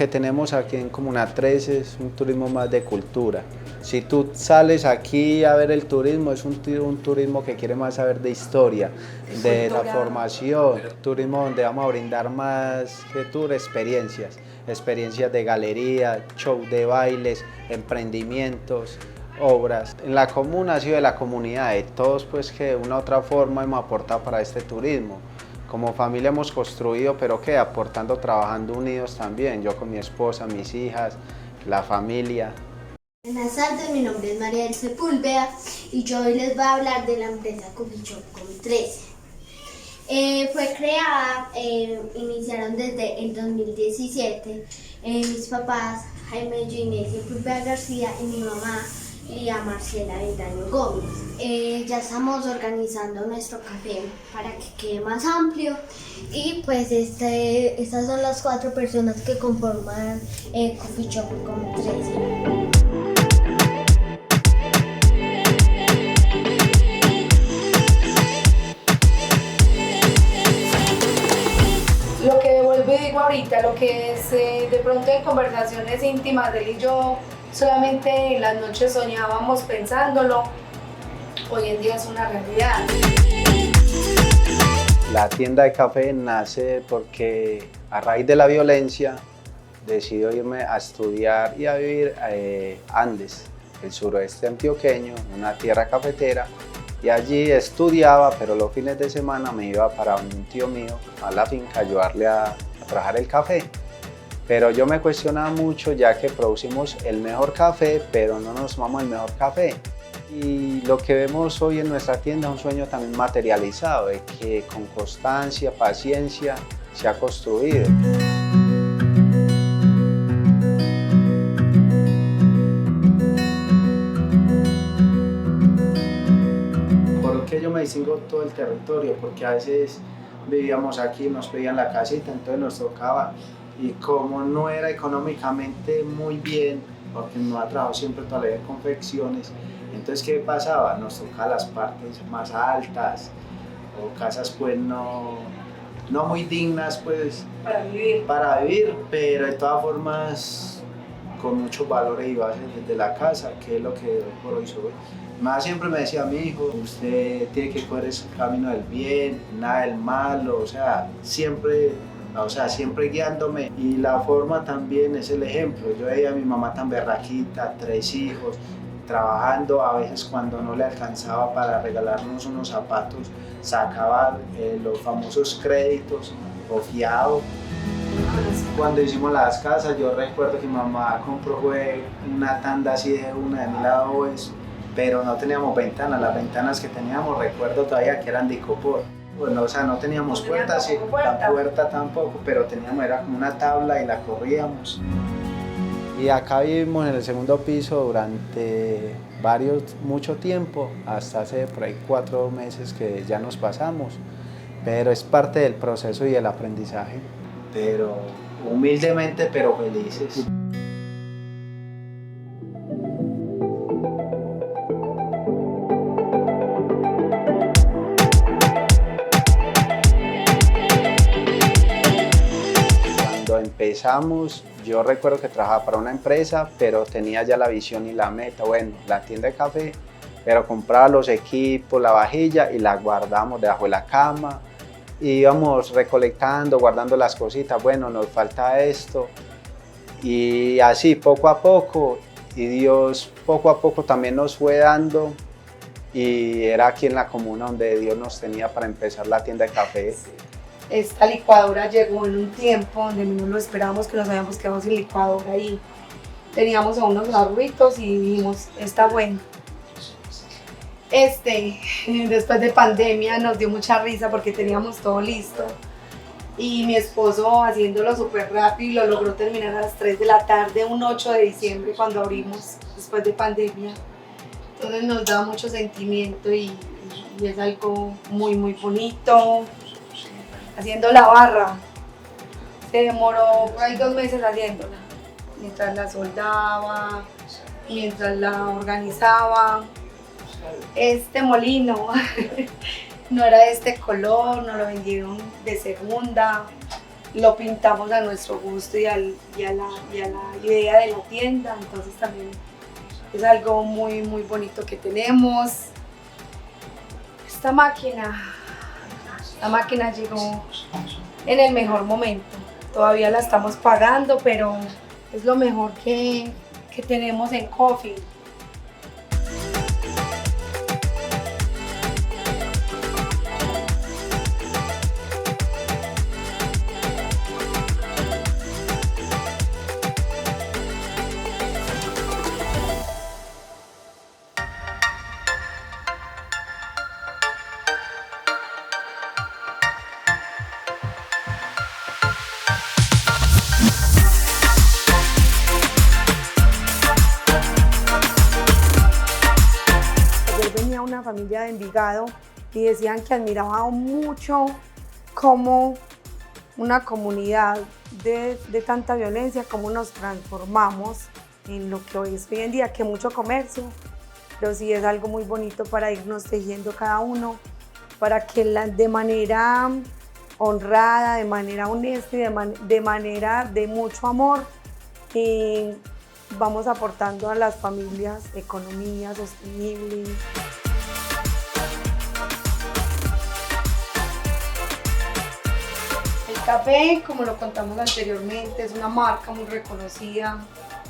que tenemos aquí en Comuna 13 es un turismo más de cultura. Si tú sales aquí a ver el turismo, es un turismo que quiere más saber de historia, de la formación, turismo donde vamos a brindar más que tour, experiencias de galería, show de bailes, emprendimientos, obras. En la comuna ha sido de la comunidad, de todos pues que de una u otra forma hemos aportado para este turismo. Como familia hemos construido, pero que aportando, trabajando unidos también, yo con mi esposa, mis hijas, la familia. Buenas tardes, mi nombre es María del Sepúlveda y yo hoy les voy a hablar de la empresa Coffee Shop con 13. Fue creada, iniciaron desde el 2017, mis papás Jaime Inés Sepúlveda García y mi mamá Lía Marcela Avendaño Gómez. Ya estamos organizando nuestro café para que quede más amplio y pues estas son las 4 personas que conforman Coffee Shop con 13. Lo que vuelvo y digo ahorita, lo que es de pronto en conversaciones íntimas de él y yo, solamente en las noches soñábamos pensándolo, hoy en día es una realidad. La tienda de café nace porque a raíz de la violencia decido irme a estudiar y a vivir a Andes, el suroeste antioqueño, una tierra cafetera. Y allí estudiaba, pero los fines de semana me iba para un tío mío a la finca a ayudarle a trabajar el café. Pero yo me cuestionaba mucho ya que producimos el mejor café, pero no nos tomamos el mejor café. Y lo que vemos hoy en nuestra tienda es un sueño también materializado, de que con constancia, paciencia se ha construido. Yo me distingo todo el territorio porque a veces vivíamos aquí, nos pedían la casita, entonces nos tocaba, y como no era económicamente muy bien, porque no ha trabajado siempre toda la vida en confecciones, entonces ¿qué pasaba? Nos tocaba las partes más altas o casas pues no muy dignas pues para vivir, pero de todas formas con muchos valores y bases desde la casa, que es lo que hoy por hoy soy. Más siempre me decía: mi hijo, usted tiene que coger ese camino del bien, nada del malo, o sea, siempre guiándome. Y la forma también es el ejemplo. Yo veía a mi mamá tan berraquita, 3 hijos, trabajando, a veces cuando no le alcanzaba para regalarnos unos zapatos, sacaba los famosos créditos o fiado. Cuando hicimos las casas, yo recuerdo que mi mamá compró una tanda así de una de 1000 adobe, pero no teníamos ventanas. Las ventanas que teníamos, recuerdo todavía que eran de icopor. Bueno, o sea, no teníamos puertas, sí, la puerta tampoco, pero era como una tabla y la corríamos. Y acá vivimos en el segundo piso durante mucho tiempo, hasta hace por ahí 4 meses que ya nos pasamos, pero es parte del proceso y del aprendizaje. Pero humildemente, pero felices. Cuando empezamos, yo recuerdo que trabajaba para una empresa, pero tenía ya la visión y la meta, bueno, la tienda de café, pero compraba los equipos, la vajilla y la guardamos debajo de la cama. Y íbamos recolectando, guardando las cositas, bueno, nos falta esto, y así poco a poco, y Dios poco a poco también nos fue dando, y era aquí en la comuna donde Dios nos tenía para empezar la tienda de café. Esta licuadora llegó en un tiempo donde no lo esperábamos, que nos habíamos quedado sin licuadora y teníamos a unos ahorritos y dijimos, está bueno. Después de pandemia nos dio mucha risa porque teníamos todo listo y mi esposo haciéndolo súper rápido y lo logró terminar a las 3 de la tarde, un 8 de diciembre cuando abrimos después de pandemia. Entonces nos da mucho sentimiento y es algo muy muy bonito. Haciendo la barra, se demoró por ahí 2 meses haciéndola, mientras la soldaba, mientras la organizaba. Este molino no era de este color, nos lo vendieron de segunda, lo pintamos a nuestro gusto y a la idea de la tienda, entonces también es algo muy bonito que tenemos. Esta máquina llegó en el mejor momento, todavía la estamos pagando, pero es lo mejor que tenemos en Coffee. Una familia de Envigado y decían que admiraban mucho cómo una comunidad de tanta violencia, cómo nos transformamos en lo que hoy es hoy en día, que mucho comercio, pero sí es algo muy bonito para irnos tejiendo cada uno, para que de manera honrada, de manera honesta y de manera de mucho amor, vamos aportando a las familias economía sostenible. Café, como lo contamos anteriormente, es una marca muy reconocida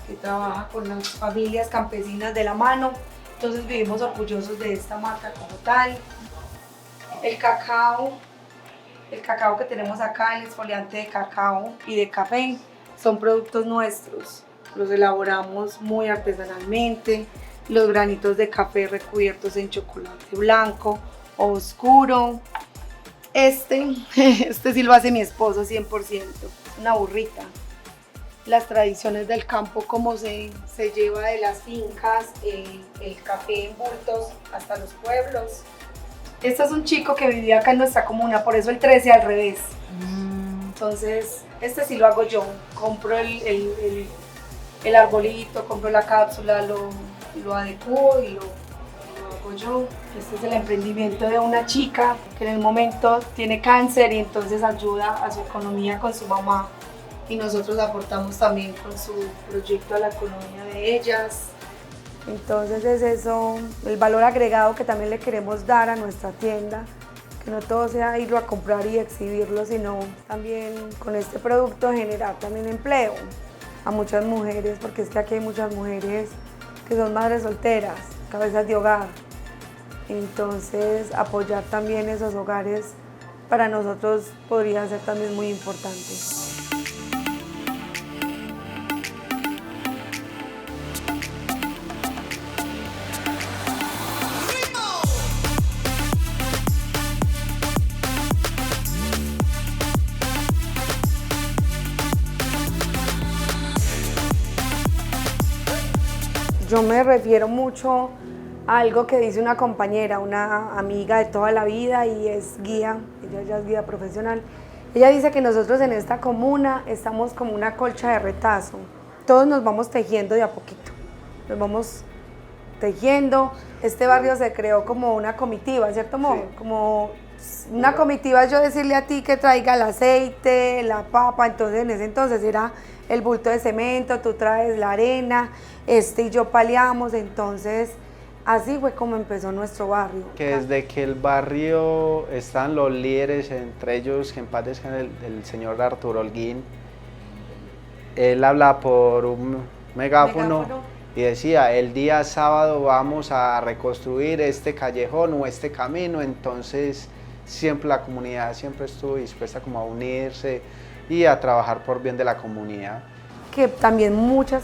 que trabaja con las familias campesinas de la mano, entonces vivimos orgullosos de esta marca como tal. El cacao que tenemos acá, el exfoliante de cacao y de café, son productos nuestros, los elaboramos muy artesanalmente, los granitos de café recubiertos en chocolate blanco o oscuro. Este sí lo hace mi esposo 100%, una burrita. Las tradiciones del campo, como se lleva de las fincas, el café en bultos hasta los pueblos. Este es un chico que vivía acá en nuestra comuna, por eso el 13 al revés. Entonces, este sí lo hago yo. Compro el arbolito, compro la cápsula, lo adecuo y lo hago yo. Este es el emprendimiento de una chica que en el momento tiene cáncer y entonces ayuda a su economía con su mamá. Y nosotros aportamos también con su proyecto a la economía de ellas. Entonces es eso, el valor agregado que también le queremos dar a nuestra tienda, que no todo sea irlo a comprar y exhibirlo, sino también con este producto generar también empleo a muchas mujeres, porque es que aquí hay muchas mujeres que son madres solteras, cabezas de hogar. Entonces apoyar también esos hogares para nosotros podría ser también muy importante. Yo me refiero mucho a algo que dice una compañera, una amiga de toda la vida y es guía, ella ya es guía profesional. Ella dice que nosotros en esta comuna estamos como una colcha de retazo. Todos nos vamos tejiendo de a poquito, nos vamos tejiendo. Este barrio se creó como una comitiva, ¿cierto, amor? Sí. Como una comitiva, yo decirle a ti que traiga el aceite, la papa, entonces en ese entonces era el bulto de cemento, tú traes la arena, y yo paliamos, entonces así fue como empezó nuestro barrio. Que desde que el barrio están los líderes, entre ellos que en paz descanse el señor Arturo Holguín, él habla por un megáfono y decía, el día sábado vamos a reconstruir este callejón o este camino, entonces siempre la comunidad siempre estuvo dispuesta como a unirse y a trabajar por bien de la comunidad. Que también muchas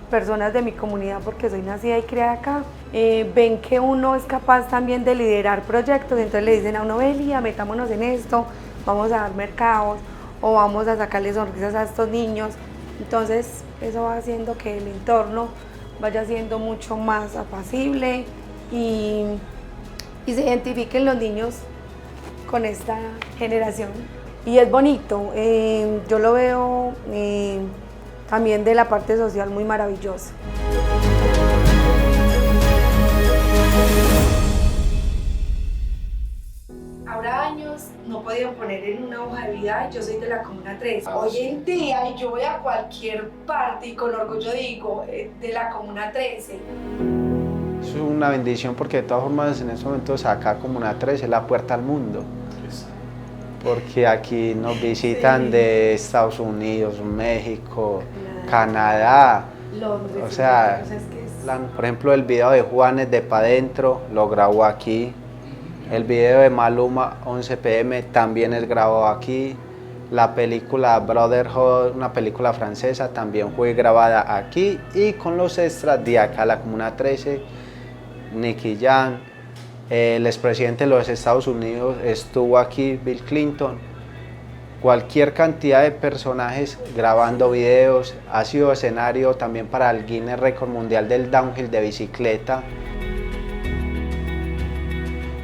personas de mi comunidad, porque soy nacida y criada acá, ven que uno es capaz también de liderar proyectos, entonces le dicen a uno, Belia, metámonos en esto, vamos a dar mercados o vamos a sacarle sonrisas a estos niños. Entonces eso va haciendo que el entorno vaya siendo mucho más apacible y se identifiquen los niños con esta generación. Y es bonito, yo lo veo también de la parte social muy maravillosa. Habrá años no podían poner en una hoja de vida, yo soy de la Comuna 3. Hoy en día yo voy a cualquier parte y con orgullo digo, de la Comuna 13. Es una bendición porque de todas formas en estos momentos acá Comuna 13 es la puerta al mundo. Porque aquí nos visitan de Estados Unidos, México, Canadá. Londres, o sea, por ejemplo, el video de Juanes de Pa' Dentro lo grabó aquí. El video de Maluma 11 PM también es grabado aquí. La película Brotherhood, una película francesa, también fue grabada aquí. Y con los extras de acá, la Comuna 13, Nicky Jam, el expresidente de los Estados Unidos estuvo aquí, Bill Clinton. Cualquier cantidad de personajes grabando videos. Ha sido escenario también para el Guinness Record Mundial del Downhill de bicicleta.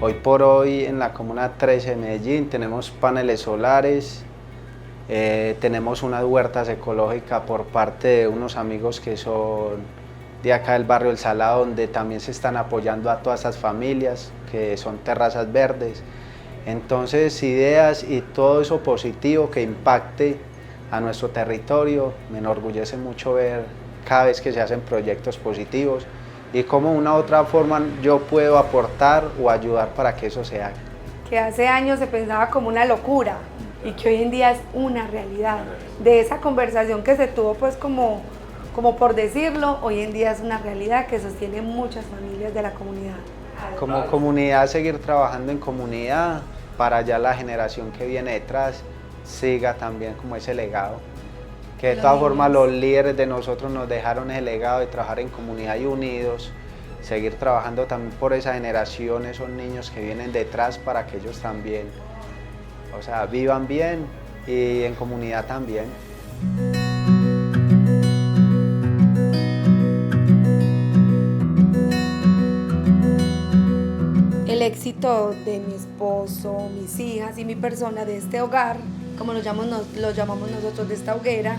Hoy por hoy en la Comuna 13 de Medellín tenemos paneles solares, tenemos unas huertas ecológicas por parte de unos amigos que son de acá del barrio El Salado, donde también se están apoyando a todas esas familias, que son terrazas verdes. Entonces, ideas y todo eso positivo que impacte a nuestro territorio, me enorgullece mucho ver cada vez que se hacen proyectos positivos y cómo de una u otra forma yo puedo aportar o ayudar para que eso se haga. Que hace años se pensaba como una locura y que hoy en día es una realidad. De esa conversación que se tuvo pues como por decirlo, hoy en día es una realidad que sostiene muchas familias de la comunidad. Como comunidad, seguir trabajando en comunidad para ya la generación que viene detrás siga también como ese legado. Que de todas formas los líderes de nosotros nos dejaron ese legado de trabajar en comunidad y unidos, seguir trabajando también por esa generación, esos niños que vienen detrás para que ellos también, o sea, vivan bien y en comunidad también. El éxito de mi esposo, mis hijas y mi persona de este hogar, como lo llamamos nosotros, de esta hoguera,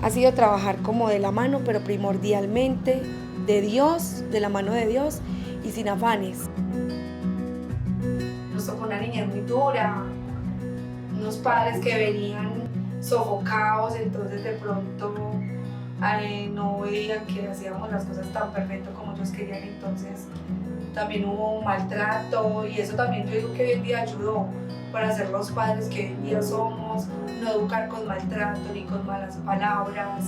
ha sido trabajar como de la mano, pero primordialmente de Dios, de la mano de Dios y sin afanes. Nos tocó una niñez muy dura, unos padres que venían sofocados, entonces de pronto no veían que hacíamos las cosas tan perfecto como ellos querían, entonces también hubo un maltrato y eso también yo digo que hoy en día ayudó para ser los padres que hoy en día somos, no educar con maltrato ni con malas palabras.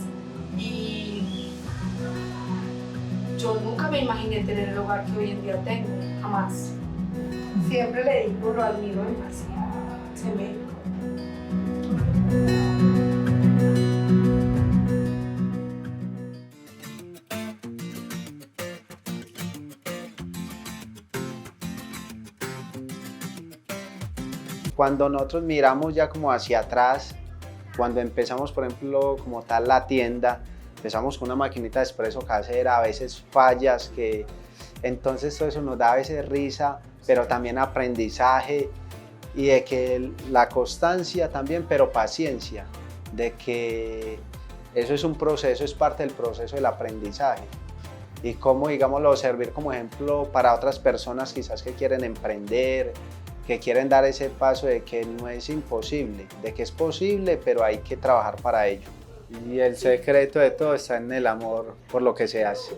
Y yo nunca me imaginé tener el hogar que hoy en día tengo, jamás. Siempre le digo, lo admiro demasiado, se me... Cuando nosotros miramos ya como hacia atrás, cuando empezamos por ejemplo como tal la tienda, empezamos con una maquinita de espresso casera, a veces fallas, entonces todo eso nos da a veces risa, pero también aprendizaje y de que la constancia también, pero paciencia, de que eso es un proceso, es parte del proceso del aprendizaje y cómo, digámoslo, servir como ejemplo para otras personas quizás que quieren emprender, que quieren dar ese paso de que no es imposible, de que es posible, pero hay que trabajar para ello. Y el secreto de todo está en el amor por lo que se hace.